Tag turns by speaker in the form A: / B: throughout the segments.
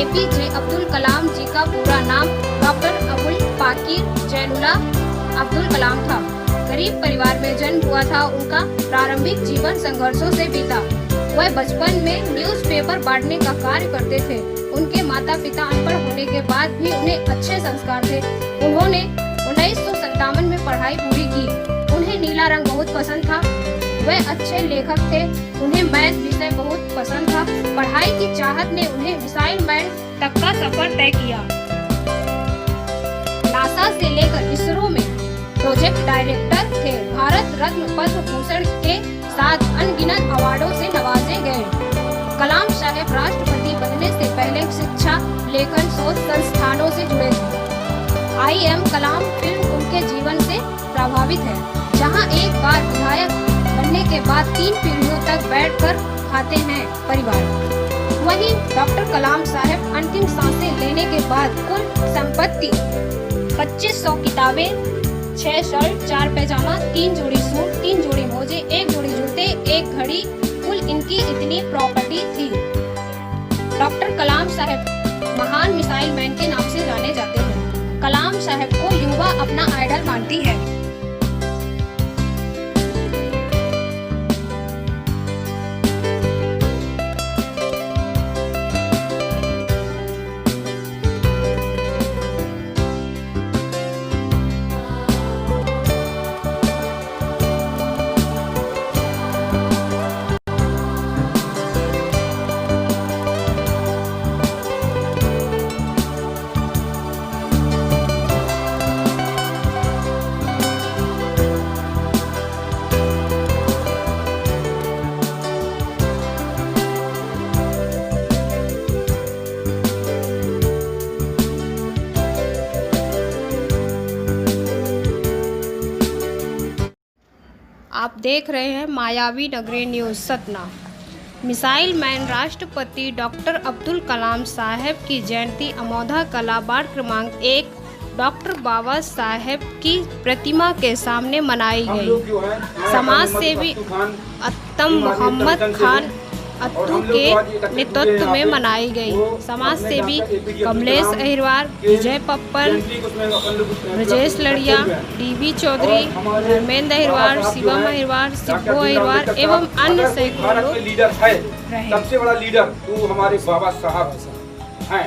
A: APJ Abdul Kalam जी का पूरा नाम डॉक्टर अबुल पाकिर जैनुल्लाह अब्दुल कलाम था। गरीब परिवार में जन्म हुआ था। उनका प्रारंभिक जीवन संघर्षों से बीता। वह बचपन में न्यूज़पेपर बांटने का कार्य करते थे। उनके माता पिता अनपढ़ होने के बाद भी उन्हें अच्छे संस्कार थे। उन्होंने 1957 में पढ़ाई पूरी की। उन्हें नीला रंग बहुत पसंद था। वह अच्छे लेखक थे। उन्हें मैथ विषय बहुत पसंद था। पढ़ाई की चाहत ने उन्हें मिसाइल मैन तक का सफर तय किया। नासा से लेकर इसरो में प्रोजेक्ट डायरेक्टर थे। भारत रत्न पद्म भूषण के साथ अनगिनत अवार्डों से नवाजे गए। कलाम साहब राष्ट्रपति बनने से पहले शिक्षा, लेखन, शोध संस्थानों से जुड़े थे। I.M. कलाम फिल्म उनके जीवन से प्रभावित है, जहां एक बार विधायक बनने के बाद 3 पीढ़ियों तक बैठकर खाते हैं परिवार। वहीं डॉक्टर कलाम साहब अंतिम सांसें लेने के बाद कुल संपत्ति 2500 किताबें, 6 शर्ट, 4 पैजामा, 3 जोड़ी सूट, 3 जोड़ी मोजे, 1 जोड़ी जूते, 1 घड़ी, कुल इनकी इतनी प्रॉपर्टी थी। डॉक्टर कलाम साहब महान मिसाइल मैन के नाम से जाने जाते हैं। कलाम साहब को युवा अपना आइडल मानती है। आप देख रहे हैं मायावी नगरी न्यूज़ सतना। मिसाइल मैन राष्ट्रपति डॉक्टर अब्दुल कलाम साहब की जयंती अमोधा कला वार्ड क्रमांक 1 डॉक्टर बाबा साहब की प्रतिमा के सामने मनाई गई। समाज सेवी अत्तम मोहम्मद खान अत्तू के नेतृत्व में मनाई गई। समाज सेवी कमलेश अहिरवार, विजय पप्पल, ब्रजेश लड़िया, DB चौधरी, धर्मेंद्र अहिरवार, शिवम अहिरवार, शिब्बू अहिरवार एवं अन्य सैकड़ों
B: लीडर है। सबसे बड़ा लीडर तो हमारे बाबा साहब हैं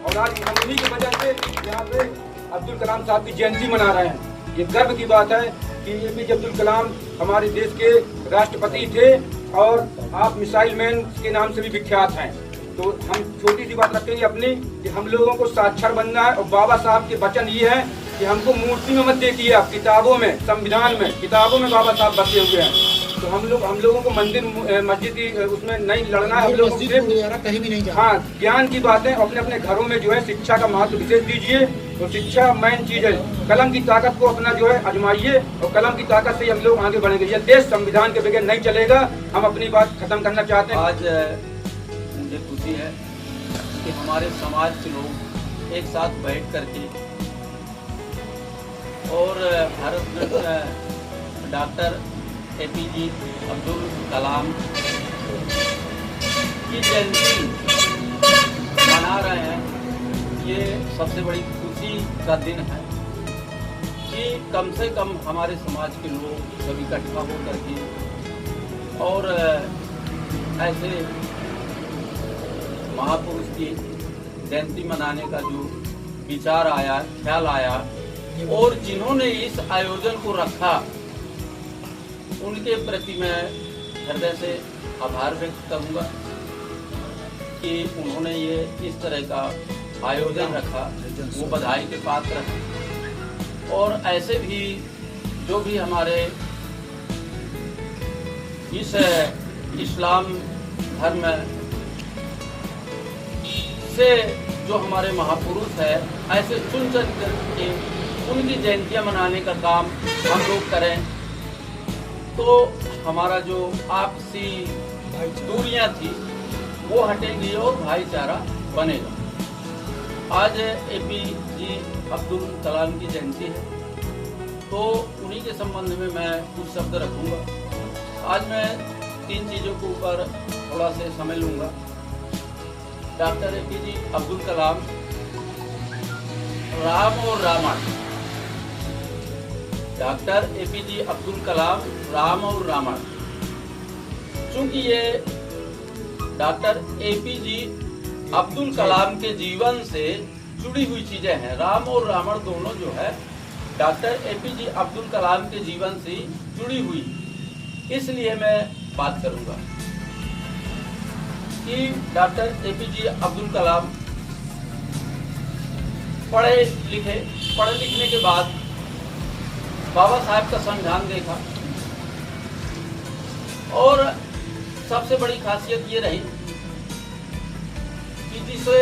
B: और आज हम उन्हीं की वजह से यहाँ पे अब्दुल कलाम साहब की जयंती मना रहे हैं। ये गर्व की बात है कि APJ अब्दुल कलाम हमारे देश के राष्ट्रपति थे और आप मिसाइल मैन के नाम से भी विख्यात हैं। तो हम छोटी सी बात रखेंगे अपनी कि हम लोगों को साक्षर बनना है और बाबा साहब के वचन ये है कि हमको मूर्ति में मत देखिए, आप किताबों में, संविधान में, किताबों में बाबा साहब बसे हुए हैं। तो हम लोगों को मंदिर मस्जिद उसमें नहीं लड़ना है। हम लोग कहीं भी नहीं जाना। हाँ, ज्ञान की बातें अपने अपने घरों में जो है शिक्षा का महत्व विशेष दीजिए। तो शिक्षा मेन चीज है। कलम की ताकत को अपना जो है आजमाइए और कलम की ताकत से हम लोग आगे बढ़ेंगे। ये देश संविधान के बगैर नहीं चलेगा। हम अपनी बात खत्म करना चाहते हैं।
C: आज मुझे खुशी है कि हमारे समाज के लोग एक साथ बैठ करके और भारत रत्न डॉक्टर APJ अब्दुल कलाम की जयंती मना रहे हैं। ये सबसे बड़ी खुशी का दिन है कि कम से कम हमारे समाज के लोग सभी इकट्ठा हो करके और ऐसे महापुरुष की जयंती मनाने का जो विचार आया, ख्याल आया और जिन्होंने इस आयोजन को रखा उनके प्रति मैं हृदय से आभार व्यक्त करूंगा कि उन्होंने ये इस तरह का आयोजन रखा, वो बधाई के पात्र हैं। और ऐसे भी जो भी हमारे इस इस्लाम धर्म से जो हमारे महापुरुष है, ऐसे चुन करके उनकी जयंतियां मनाने का काम हम लोग करें तो हमारा जो आपसी दूरियां थी वो हटेंगी और भाईचारा बनेगा। आज APJ अब्दुल कलाम की जयंती है तो उन्हीं के संबंध में मैं कुछ शब्द रखूंगा। आज मैं 3 चीज़ों के ऊपर थोड़ा से समय लूँगा। डॉक्टर APJ अब्दुल कलाम राम और रावण, डॉक्टर APJ अब्दुल कलाम राम और रावण, चूंकि ये डॉक्टर APJ अब्दुल कलाम के जीवन से जुड़ी हुई चीजें हैं। राम और रावण दोनों जो है डॉक्टर APJ अब्दुल कलाम के जीवन से जुड़ी हुई, इसलिए मैं बात करूंगा कि डॉक्टर APJ अब्दुल कलाम पढ़े लिखने के बाद बाबा साहब का संविधान देखा और सबसे बड़ी खासियत ये रही कि जिसे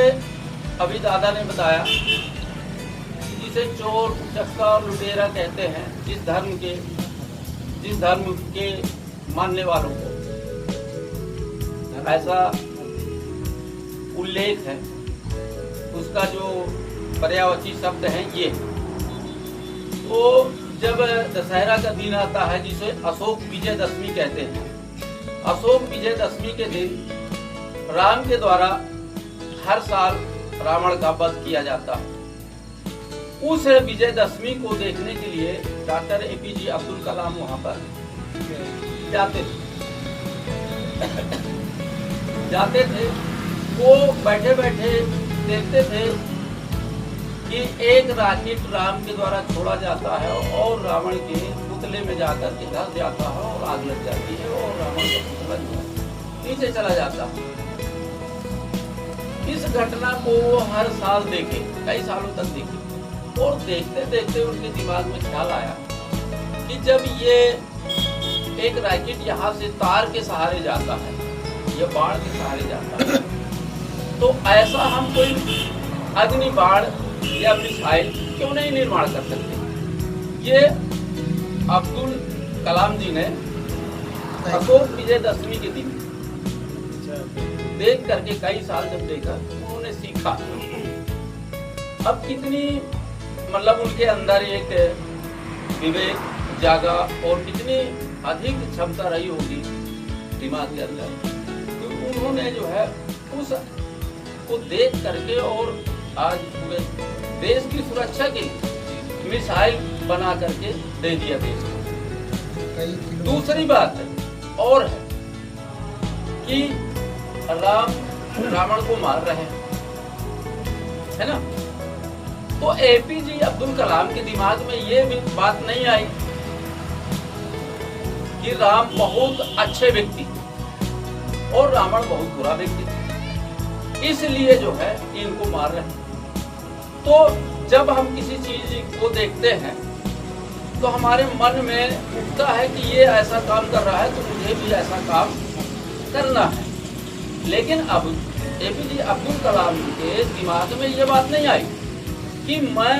C: अभी दादा ने बताया कि जिसे चोर उचक्का और लुटेरा कहते हैं, जिस धर्म के मानने वालों को, ऐसा उल्लेख है। उसका जो पर्यायवाची शब्द है ये, तो जब दशहरा का दिन आता है जिसे अशोक विजयदशमी कहते हैं, अशोक विजयदशमी के दिन राम के द्वारा हर साल रावण का वध किया जाता है। उस विजयदशमी को देखने के लिए डॉक्टर APJ अब्दुल कलाम वहां पर जाते थे। वो बैठे बैठे देखते थे कि एक रॉकेट राम के द्वारा छोड़ा जाता है और रावण के पुतले में जाकर के धस जाता है और आग लग जाती है और रावण का पुतला नीचे चला जाता है। इस घटना को हर साल देखे, कई सालों तक देखे, और देखते देखते उनके दिमाग में ख्याल आया कि जब ये एक रॉकेट यहाँ से तार के सहारे जाता है या बाढ़ के सहारे जाता है, तो ऐसा हम कोई अग्नि बाढ़ या मिसाइल क्यों नहीं निर्माण कर सकते। ये अब्दुल कलाम जी ने अशोक विजयदशमी के दिन देख करके, कई साल जब देखा, उन्होंने सीखा। अब कितनी मतलब उनके अंदर एक विवेक जागा और कितनी अधिक क्षमता रही होगी दिमाग के अंदर, तो उन्होंने जो है उस को देख करके और आज पूरे देश की सुरक्षा के लिए मिसाइल बना करके दे दिया देश को। दूसरी बात और है कि रावण को मार रहे हैं, है ना, तो APJ अब्दुल कलाम के दिमाग में ये भी बात नहीं आई कि राम बहुत अच्छे व्यक्ति और रावण बहुत बुरा व्यक्ति, इसलिए जो है इनको मार रहे हैं। तो जब हम किसी चीज को देखते हैं तो हमारे मन में उठता है कि ये ऐसा काम कर रहा है तो मुझे भी ऐसा काम करना है। लेकिन अब APJ अब्दुल कलाम के दिमाग में ये बात नहीं आई कि मैं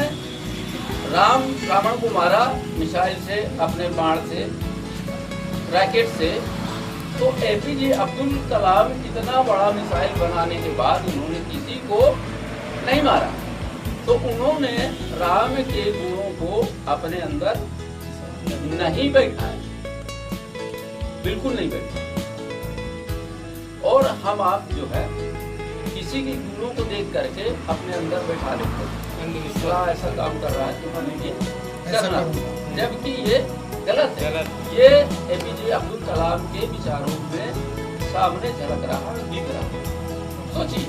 C: रावण को मारा मिसाइल से, अपने बाण से, रॉकेट से, तो APJ अब्दुल कलाम इतना बड़ा मिसाइल बनाने के बाद उन्होंने किसी को नहीं मारा, तो उन्होंने राम के गुणों को अपने अंदर नहीं बैठाया, बिल्कुल नहीं बैठाया। और हम आप जो है किसी के गुणों को देख करके अपने अंदर बैठा लेते हैं, ऐसा काम कर रहा है तो हमें ये करना, जबकि ये गलत है। ये APJ अब्दुल कलाम के विचारों में सामने झलक रहा है, दिख रहा है। सोचिए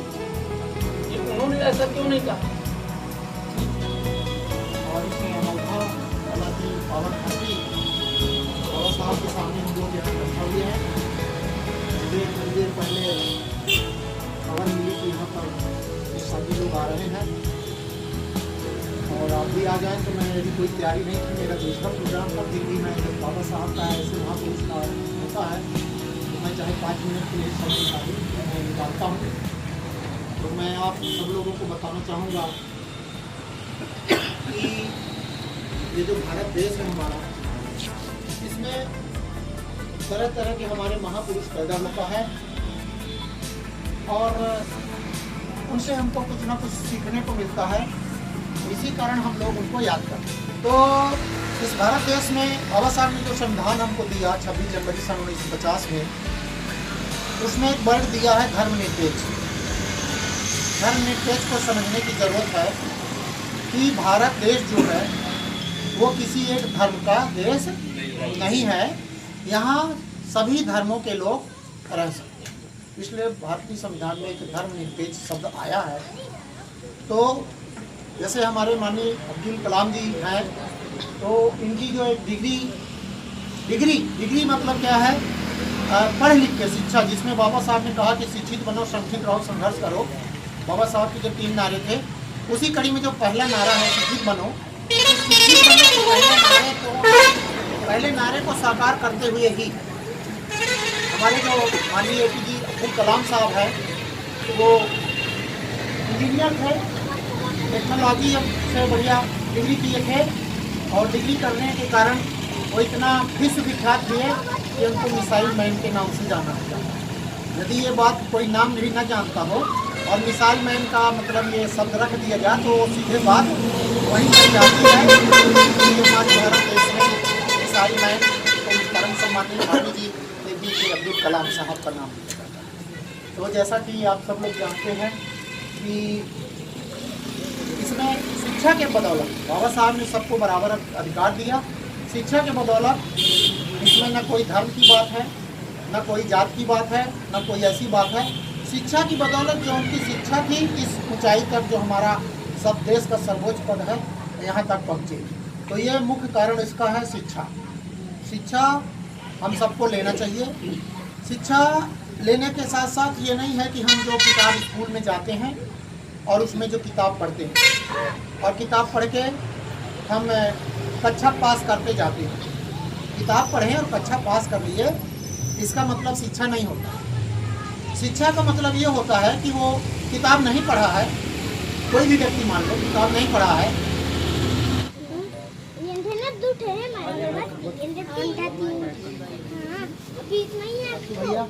C: कि उन्होंने ऐसा क्यों नहीं कहा।
D: और इसमें अनोखा हालांकि पावन हस्ती बाबा साहब के सामने हम लोग यहाँ बैठा हुए हैं। मुझे थोड़ी देर पहले खबर मिली कि यहाँ पर सभी लोग आ रहे हैं और आप भी आ जाएं, तो मैंने अभी कोई तैयारी नहीं की, मेरा दूसरा प्रोग्राम था, फिर भी मैं जब बाबा साहब का ऐसे वहाँ पर उसका होता है तो मैं चाहे 5 मिनट के लिए समय मैं निकालता हूँ। तो मैं आप सब लोगों को बताना चाहूँगा कि ये जो भारत देश है हमारा, इसमें तरह तरह के हमारे महापुरुष पैदा होता है और उनसे हमको कुछ ना कुछ सीखने को मिलता है। इसी कारण हम लोग उनको याद करते हैं। तो इस भारत देश में बाबा साहब ने जो संविधान हमको दिया 26 जनवरी सन 1950 में, उसमें एक वर्ड दिया है धर्मनिरपेक्ष। धर्मनिरपेक्ष को समझने की जरूरत है कि भारत देश जो है वो किसी एक धर्म का देश नहीं है। यहाँ सभी धर्मों के लोग रह सकते हैं। इसलिए भारतीय संविधान में एक धर्मनिरपेक्ष शब्द आया है। तो जैसे हमारे माननीय अब्दुल कलाम जी हैं, तो इनकी जो एक डिग्री मतलब क्या है, पढ़ लिख के शिक्षा, जिसमें बाबा साहब ने कहा कि शिक्षित बनो, संगठित रहो, संघर्ष करो। बाबा साहब के जो 3 नारे थे, उसी कड़ी में जो पहला नारा है शिक्षित बनो, तो शिक्षित बनो के पहले नारे को साकार करते हुए ही हमारे जो माननीय APJ अब्दुल कलाम साहब हैं, वो इंजीनियर थे, टेक्नोलॉजी से बढ़िया डिग्री किए थे, और डिग्री करने के कारण वो इतना विश्व विख्यात हुए कि उनको मिसाइल मैन के नाम से जाना जाता है। यदि ये बात कोई नाम नहीं ना जानता हो और मिसाइल मैन का मतलब ये शब्द रख दिया जाए, तो सीधे बात वहीं पर जाती है कि हमारे भारत देश में मिसाइल मैन को परम सम्मानित माननीय जी APJ अब्दुल कलाम साहब का नाम दिया जाता है। तो जैसा कि आप सब लोग जानते हैं कि इसमें शिक्षा के बदौलत बाबा साहब ने सबको बराबर अधिकार दिया। शिक्षा के बदौलत इसमें न कोई धर्म की बात है, न कोई जात की बात है, न कोई ऐसी बात है। शिक्षा की बदौलत जो उनकी शिक्षा थी, इस ऊंचाई तक जो हमारा सब देश का सर्वोच्च पद है, यहाँ तक पहुँचे। तो ये मुख्य कारण इसका है शिक्षा। शिक्षा हम सबको लेना चाहिए। शिक्षा लेने के साथ साथ ये नहीं है कि हम जो किताब स्कूल में जाते हैं और उसमें जो किताब पढ़ते हैं और किताब पढ़ के हम कक्षा पास करते जाते हैं। किताब पढ़ें और कक्षा पास कर लिए, इसका मतलब शिक्षा नहीं होता। शिक्षा का मतलब ये होता है कि वो किताब नहीं पढ़ा है, कोई भी व्यक्ति मान लो किताब नहीं पढ़ा है, भैया